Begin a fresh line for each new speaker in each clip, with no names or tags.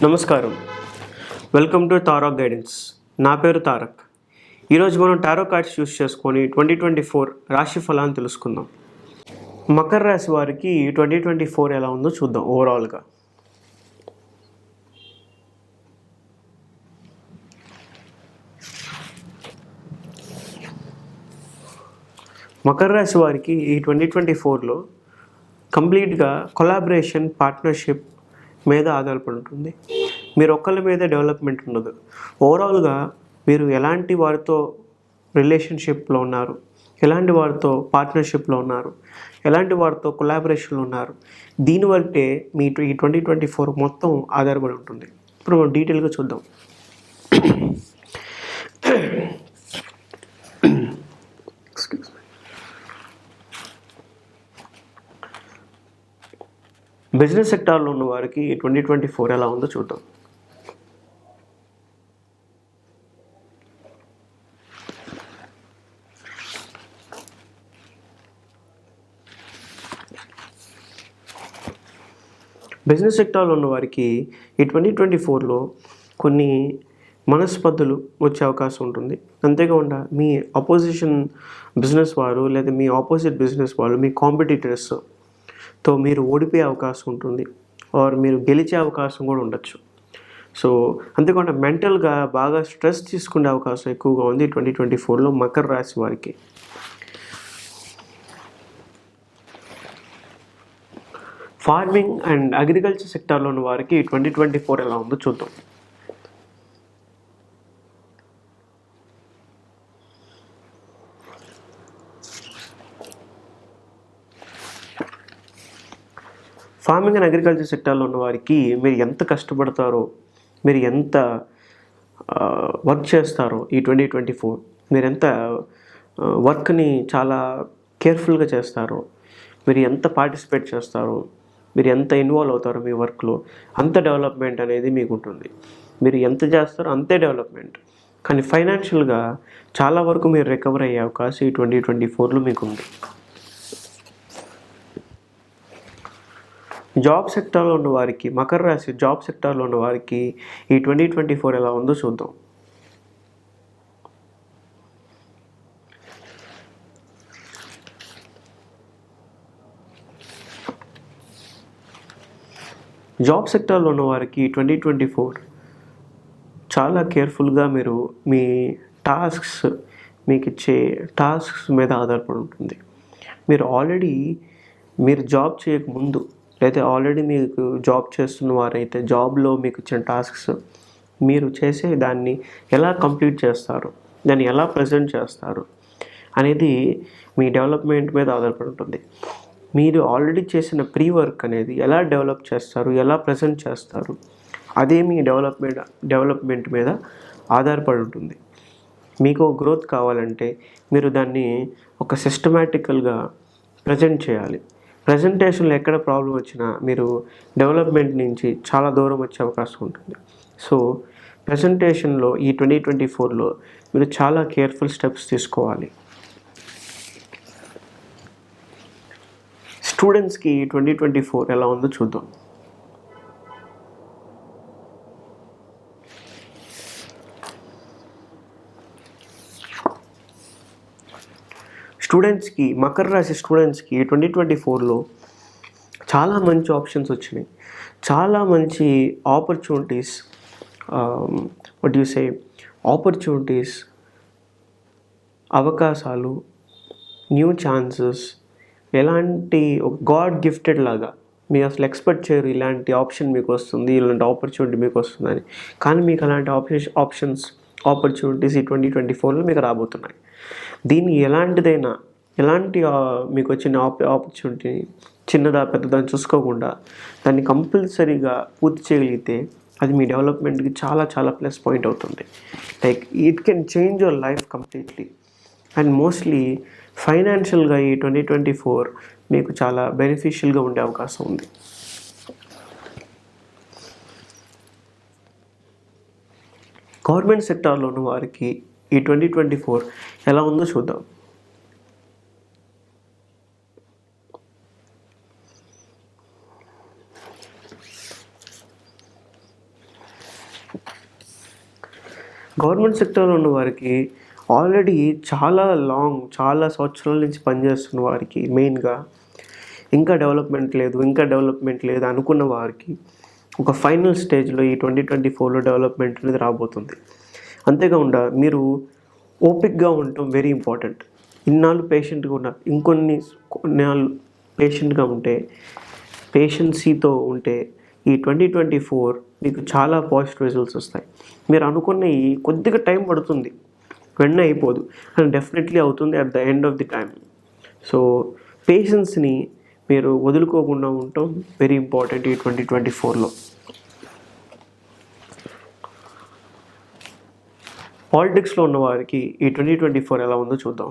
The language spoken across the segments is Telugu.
నమస్కారం. Welcome to Tarak guidance. నా పేరు తారక్. ఈరోజు మనం టారో కార్డ్స్ యూస్ చేసుకొని 2024 రాశి ఫలాన్ని తెలుసుకుందాం. మకర రాశి వారికి 2024 ఎలా ఉందో చూద్దాం. ఓవరాల్గా మకర రాశి వారికి ఈ 2024లో కంప్లీట్గా కొలాబరేషన్, పార్ట్నర్షిప్ మీద ఆధారపడి ఉంటుంది. మీరు ఒక్కళ్ళ మీద డెవలప్మెంట్ ఉండదు. ఓవరాల్గా మీరు ఎలాంటి వారితో రిలేషన్షిప్లో ఉన్నారు, ఎలాంటి వారితో పార్ట్నర్షిప్లో ఉన్నారు, ఎలాంటి వారితో కొలాబరేషన్లో ఉన్నారు, దీనివల్లే మీ ఈ 2024 మొత్తం ఆధారపడి ఉంటుంది. ఇప్పుడు మనం డీటెయిల్గా చూద్దాం. బిజినెస్ సెక్టార్లో ఉన్న వారికి 2024 ఎలా ఉందో చూద్దాం. బిజినెస్ సెక్టార్లో ఉన్న వారికి ఈ 2024లో కొన్ని మనస్పర్ధలు వచ్చే అవకాశం ఉంటుంది. అంతేకాకుండా మీ అపోజిషన్ బిజినెస్ వారు లేదా మీ ఆపోజిట్ బిజినెస్ వాళ్ళు, మీ కాంపిటీటర్స్తో మీరు ఓడిపోయే అవకాశం ఉంటుంది, ఆర్ మీరు గెలిచే అవకాశం కూడా ఉండొచ్చు. సో అంతేకాకుండా మెంటల్గా బాగా స్ట్రెస్ తీసుకునే అవకాశం ఎక్కువగా ఉంది 2024లో మకర రాశి వారికి. ఫార్మింగ్ అండ్ అగ్రికల్చర్ సెక్టార్లో ఉన్న వారికి 2024 ఎలా ఉందో చూద్దాం. ఫార్మింగ్ అండ్ అగ్రికల్చర్ సెక్టార్లో ఉన్న వారికి మీరు ఎంత కష్టపడతారో, మీరు ఎంత వర్క్ చేస్తారో ఈ 2024, మీరు ఎంత వర్క్ని చాలా కేర్ఫుల్గా చేస్తారో, మీరు ఎంత పార్టిసిపేట్ చేస్తారో, మీరు ఎంత ఇన్వాల్వ్ అవుతారో మీ వర్క్లో, అంత డెవలప్మెంట్ అనేది మీకు ఉంటుంది. మీరు ఎంత చేస్తారో అంతే డెవలప్మెంట్. కానీ ఫైనాన్షియల్గా చాలా వరకు మీరు రికవర్ అయ్యే అవకాశం ఈ 2024లో మీకు ఉంది. జాబ్ సెక్టార్లో ఉన్న వారికి, మకర రాశి జాబ్ సెక్టార్లో ఉన్న వారికి ఈ 2024 ఎలా ఉందో చూద్దాం. జాబ్ సెక్టార్లో ఉన్న వారికి 2024 చాలా కేర్ఫుల్గా మీరు మీ మీకు ఇచ్చే టాస్క్స్ మీద ఆధారపడి ఉంటుంది. మీరు జాబ్ చేయకముందు లేదా ఆల్రెడీ మీకు జాబ్ చేస్తున్న వారైతే జాబ్లో మీకు ఇచ్చిన టాస్క్స్ మీరు చేసే దాన్ని ఎలా కంప్లీట్ చేస్తారు, దాన్ని ఎలా ప్రజెంట్ చేస్తారు అనేది మీ డెవలప్మెంట్ మీద ఆధారపడి ఉంటుంది. మీరు ఆల్రెడీ చేసిన ప్రీ వర్క్ అనేది ఎలా డెవలప్ చేస్తారు, ఎలా ప్రజెంట్ చేస్తారు, అదే మీ డెవలప్మెంట్ మీద ఆధారపడి ఉంటుంది. మీకు గ్రోత్ కావాలంటే మీరు దాన్ని ఒక సిస్టమేటికల్గా ప్రజెంట్ చేయాలి. ప్రజెంటేషన్లో ఎక్కడ ప్రాబ్లం వచ్చినా మీరు డెవలప్మెంట్ నుంచి చాలా దూరం వచ్చే అవకాశం ఉంటుంది. సో ప్రజెంటేషన్లో ఈ 2024లో మీరు చాలా కేర్ఫుల్ స్టెప్స్ తీసుకోవాలి. స్టూడెంట్స్కి 2024 ఎలా ఉందో చూద్దాం. మకర రాశి స్టూడెంట్స్కి 2024లో చాలా మంచి ఆప్షన్స్ వచ్చినాయి. చాలా మంచి ఆపర్చునిటీస్, అవకాశాలు, న్యూ ఛాన్సెస్, ఎలాంటి ఒక గాడ్ గిఫ్టెడ్ లాగా మీరు అసలు ఎక్స్పెక్ట్ చేయరు ఇలాంటి ఆప్షన్ మీకు వస్తుంది, ఇలాంటి ఆపర్చునిటీ మీకు వస్తుందని. కానీ మీకు అలాంటి ఆపర్చునిటీస్ ఈ 2024లో మీకు రాబోతున్నాయి. దీన్ని ఎలాంటి మీకు వచ్చిన ఆపర్చునిటీ చిన్నదా పెద్దదా చూసుకోకుండా దాన్ని కంపల్సరీగా పూర్తి చేయగలిగితే అది మీ డెవలప్మెంట్కి చాలా చాలా ప్లస్ పాయింట్ అవుతుంది. Like it can change your life completely. And mostly ఫైనాన్షియల్గా ఈ 2024 మీకు చాలా బెనిఫిషియల్గా ఉండే అవకాశం ఉంది. గవర్నమెంట్ సెక్టార్లో ఉన్న వారికి ఈ 2024 ఎలా ఉందో చూద్దాం. గవర్నమెంట్ సెక్టార్లో ఉన్న వారికి ఆల్రెడీ చాలా సంవత్సరాల నుంచి పనిచేస్తున్న వారికి మెయిన్గా ఇంకా డెవలప్మెంట్ లేదు అనుకున్న వారికి ఒక ఫైనల్ స్టేజ్లో ఈ 2024లో డెవలప్మెంట్ అనేది రాబోతుంది. అంతేకాకుండా మీరు ఓపిక్గా ఉండటం వెరీ ఇంపార్టెంట్. ఇన్నాళ్ళు పేషెంట్గా ఉన్నారు, కొన్ని నాళ్ళు పేషెంట్గా ఉంటే, పేషెన్సీతో ఉంటే ఈ 2024 మీకు చాలా పాజిటివ్ రిజల్ట్స్ వస్తాయి. మీరు అనుకున్నవి కొద్దిగా టైం పడుతుంది, వెంటనే అయిపోదు, కానీ డెఫినెట్లీ అవుతుంది at the end of the time. So పేషెన్స్ని మీరు వదులుకోకుండా ఉండటం వెరీ ఇంపార్టెంట్ ఈ 2024లో. పాలిటిక్స్లో ఉన్న వారికి ఈ 2024 ఎలా ఉందో చూద్దాం.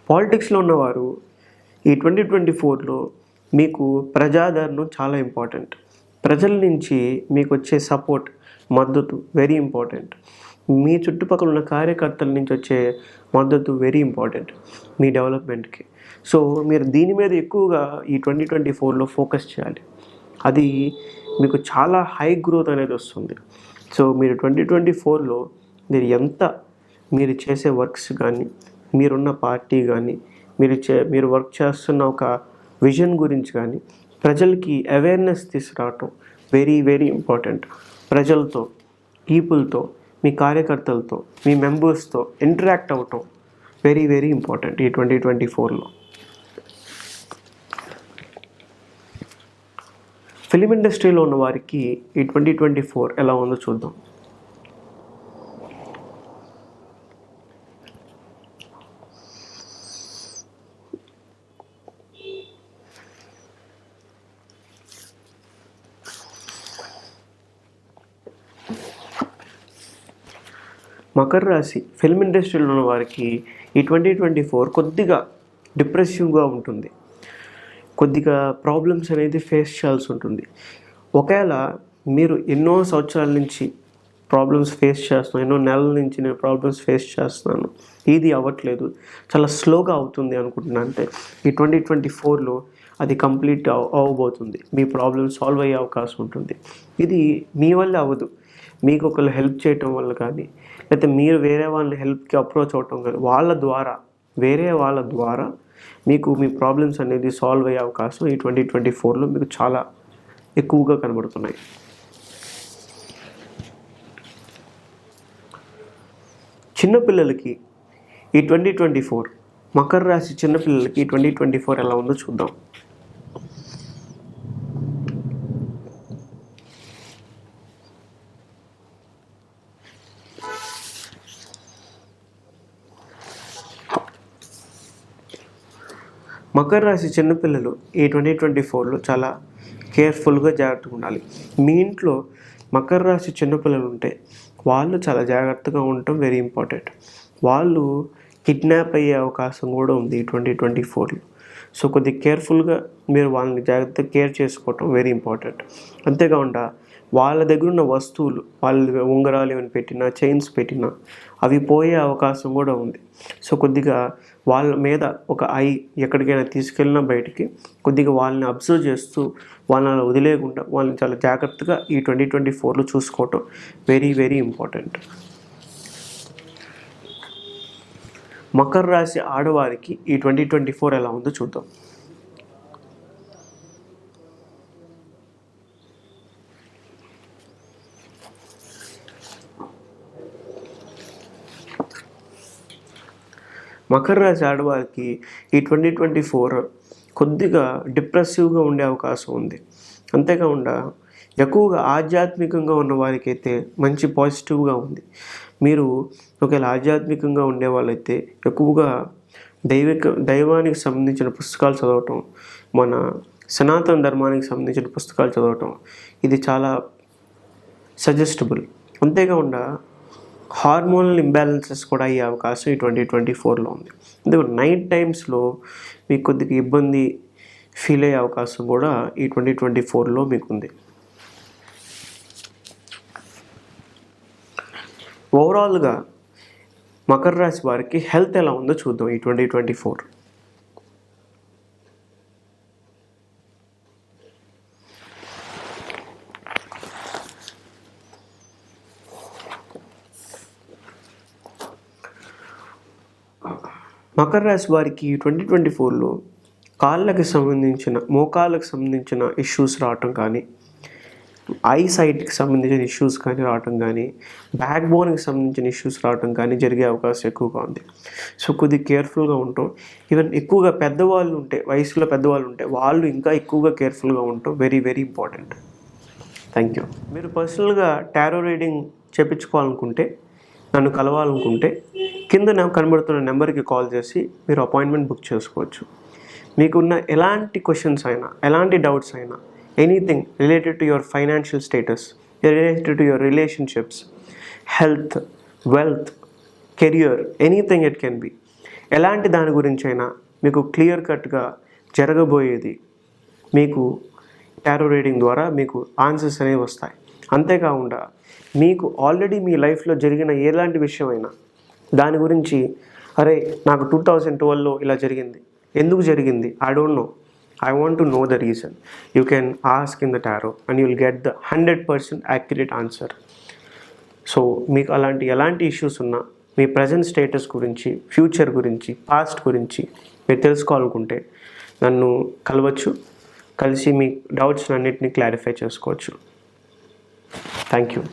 పాలిటిక్స్లో ఉన్నవారు ఈ 2024లో మీకు ప్రజాదరణ చాలా ఇంపార్టెంట్. ప్రజల నుంచి మీకు వచ్చే సపోర్ట్, మద్దతు వెరీ ఇంపార్టెంట్. మీ చుట్టుపక్కల ఉన్న కార్యకర్తల నుంచి వచ్చే మద్దతు వెరీ ఇంపార్టెంట్ మీ డెవలప్మెంట్కి. సో మీరు దీని మీద ఎక్కువగా ఈ 2024లో ఫోకస్ చేయాలి. అది మీకు చాలా హై గ్రోత్ అనేది వస్తుంది. సో మీరు 2024లో మీరు చేసే వర్క్స్ కానీ, మీరున్న పార్టీ కానీ, మీరు వర్క్ చేస్తున్న ఒక విజన్ గురించి కానీ ప్రజలకి అవేర్నెస్ తీసుకురావటం వెరీ ఇంపార్టెంట్. ప్రజలతో, పీపుల్తో, మీ కార్యకర్తలతో, మీ మెంబర్స్తో ఇంటరాక్ట్ అవ్వటం వెరీ ఇంపార్టెంట్ ఈ 2024లో. ఫిలిం ఇండస్ట్రీలో ఉన్న వారికి ఈ 2024 ఎలా ఉందో చూద్దాం. మకర రాశి ఫిల్మ్ ఇండస్ట్రీలో ఉన్న వారికి ఈ 2024 కొద్దిగా డిప్రెసివ్గా ఉంటుంది. కొద్దిగా ప్రాబ్లమ్స్ అనేది ఫేస్ చేయాల్సి ఉంటుంది. ఒకవేళ మీరు ఎన్నో సంవత్సరాల నుంచి ప్రాబ్లమ్స్ ఫేస్ చేస్తున్నాను, ఎన్నో నెలల నుంచి నేను ప్రాబ్లమ్స్ ఫేస్ చేస్తున్నాను, ఇది అవ్వట్లేదు, చాలా స్లోగా అవుతుంది అనుకుంటున్నాను అంటే ఈ 2024లో అది కంప్లీట్ అవ్వబోతుంది. మీ ప్రాబ్లమ్ సాల్వ్ అయ్యే అవకాశం ఉంటుంది. ఇది మీ వల్ల అవ్వదు, మీకు ఒకళ్ళు హెల్ప్ చేయటం వల్ల కానీ, లేకపోతే మీరు వేరే వాళ్ళని హెల్ప్కి అప్రోచ్ అవ్వటం కానీ, వేరే వాళ్ళ ద్వారా మీకు మీ ప్రాబ్లమ్స్ అనేది సాల్వ్ అయ్యే అవకాశం ఈ 2024లో మీకు చాలా ఎక్కువగా కనబడుతున్నాయి. చిన్నపిల్లలకి ఈ 2024 మకర రాశి చిన్నపిల్లలకి ఈ 2024 ఎలా ఉందో చూద్దాం. మకర రాశి చిన్నపిల్లలు ఈ 2024లో చాలా కేర్ఫుల్గా జాగ్రత్తగా ఉండాలి. మీ ఇంట్లో మకర రాశి చిన్నపిల్లలు ఉంటే వాళ్ళు చాలా జాగ్రత్తగా ఉండటం వెరీ ఇంపార్టెంట్. వాళ్ళు కిడ్నాప్ అయ్యే అవకాశం కూడా ఉంది ఈ 2024లో. సో కొద్దిగా కేర్ఫుల్గా మీరు వాళ్ళని జాగ్రత్తగా కేర్ చేసుకోవటం వెరీ ఇంపార్టెంట్. అంతేకాకుండా వాళ్ళ దగ్గర ఉన్న వస్తువులు, వాళ్ళు ఉంగరాలు ఏమైనా పెట్టినా, చైన్స్ పెట్టినా అవి పోయే అవకాశం కూడా ఉంది. సో కొద్దిగా వాళ్ళ మీద ఒక ఎక్కడికైనా తీసుకెళ్ళినా బయటికి కొద్దిగా వాళ్ళని అబ్జర్వ్ చేస్తూ వాళ్ళని అలా వదిలేయకుండా వాళ్ళని చాలా జాగ్రత్తగా ఈ 2024లో చూసుకోవటం వెరీ ఇంపార్టెంట్. మకర రాశి ఆడవారికి ఈ 2024 ఎలా ఉందో చూద్దాం. మకర రాశి ఆడవారికి ఈ 2024 కొద్దిగా డిప్రెసివ్గా ఉండే అవకాశం ఉంది. అంతేకాకుండా ఎక్కువగా ఆధ్యాత్మికంగా ఉన్న వారికి అయితే మంచి పాజిటివ్గా ఉంది. మీరు ఒకవేళ ఆధ్యాత్మికంగా ఉండే వాళ్ళైతే ఎక్కువగా దైవానికి సంబంధించిన పుస్తకాలు చదవటం, మన సనాతన ధర్మానికి సంబంధించిన పుస్తకాలు చదవటం ఇది చాలా సజెస్టబుల్. అంతేకాకుండా హార్మోనల్ ఇంబ్యాలెన్సెస్ కూడా అయ్యే అవకాశం ఈ 2024లో ఉంది. ఎందుకంటే నైట్ టైమ్స్లో మీకు కొద్దిగా ఇబ్బంది ఫీల్ అయ్యే అవకాశం కూడా ఈ 2024లో మీకు ఉంది. ఓవరాల్గా మకర రాశి వారికి హెల్త్ ఎలా ఉందో చూద్దాం ఈ 2024. మకర రాశి వారికి 2024లో కాళ్ళకి సంబంధించిన మోకాళ్ళకి సంబంధించిన ఇష్యూస్ రావటం కానీ, ఐ సైట్కి సంబంధించిన ఇష్యూస్ కానీ రావటం కానీ, బ్యాక్ బోన్కి సంబంధించిన ఇష్యూస్ రావటం కానీ జరిగే అవకాశం ఎక్కువగా ఉంది. సో కొద్దిగా కేర్ఫుల్గా ఉంటాం. ఈవెన్ ఎక్కువగా పెద్దవాళ్ళు ఉంటే, వయసులో పెద్దవాళ్ళు ఉంటే వాళ్ళు ఇంకా ఎక్కువగా కేర్ఫుల్గా ఉంటాం. Very very important. Thank you. మీరు పర్సనల్గా టారో రీడింగ్ చేయించుకోవాలనుకుంటే, నన్ను కలవాలనుకుంటే కింద నాకు కనబడుతున్న నెంబర్కి కాల్ చేసి మీరు అపాయింట్మెంట్ బుక్ చేసుకోవచ్చు. మీకున్న ఎలాంటి క్వశ్చన్స్ అయినా, ఎలాంటి డౌట్స్ అయినా, anything related to your financial status, related to your relationships, health, wealth, career, anything it can be, ఎలాంటి దాని గురించి అయినా మీకు క్లియర్ కట్గా జరగబోయేది మీకు టారో రీడింగ్ ద్వారా మీకు ఆన్సర్స్ అనేవి వస్తాయి. అంతేకాకుండా మీకు ఆల్రెడీ మీ లైఫ్లో జరిగిన ఎలాంటి విషయమైనా దాని గురించి, అరే నాకు 2012లో ఇలా జరిగింది, ఎందుకు జరిగింది, I don't know, I want to know the reason, you can ask in the tarot and you will get the 100% accurate answer. So మీకు ఎలాంటి ఇష్యూస్ ఉన్నా, మీ ప్రజెంట్ స్టేటస్ గురించి, ఫ్యూచర్ గురించి, పాస్ట్ గురించి మీరు తెలుసుకోవాలనుకుంటే నన్ను కలవచ్చు. కలిసి మీ డౌట్స్ అన్నిటిని క్లారిఫై చేసుకోవచ్చు. Thank you.